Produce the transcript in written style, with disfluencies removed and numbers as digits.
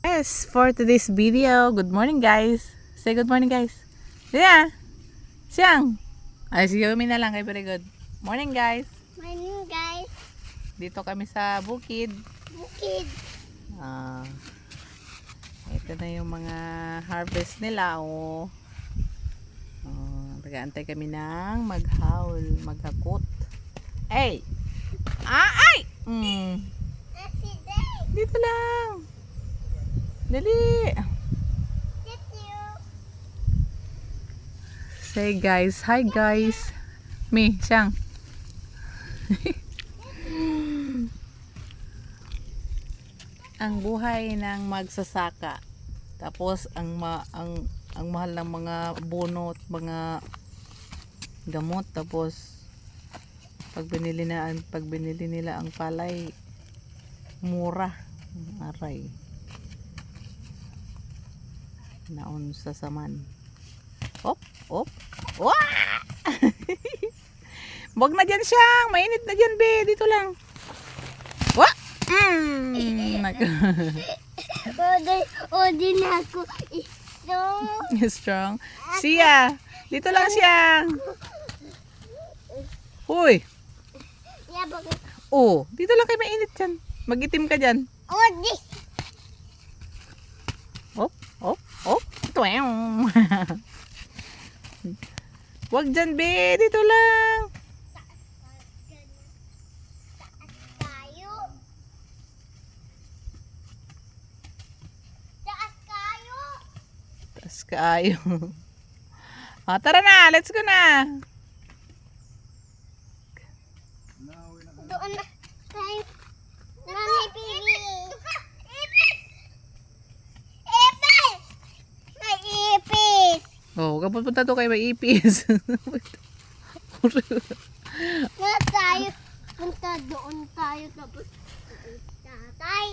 Yes, for today's video, good morning guys. Say good morning guys. Yeah. Siyang. Ay, si Yumi na lang kay very good. Morning guys. Morning guys. Dito kami sa bukid. Bukid. Ito na yung mga harvest nila. Nag-aantay kami ng maghaul, maghakot. Ay! Ay! Dito lang. Dali. Say guys, hi guys. Me, Siyang. Ang buhay ng magsasaka. Tapos ang mahal ng mga bunot, mga gamot. Tapos pag binili nila ang palay, mura. Aray. Naon sa saman. Op, op. Wah! Wag na dyan Siyang. Mainit na dyan, be. Dito lang. Wah! Odi na ako. Strong. Siya. Dito lang Siyang. Hoy. Oh, dito lang kayo mainit dyan. Mag-itim ka dyan. Odi. Op, op, op. Tuwang. Wag dyan, be. Dito lang. Taas kaayo. Tara na. Let's go na. Doon na. Mami, pili. Ipis! Ipis! May ipis! Oh, kapag punta to kay may ipis. Na tayo. Punta doon tayo tapos tatay.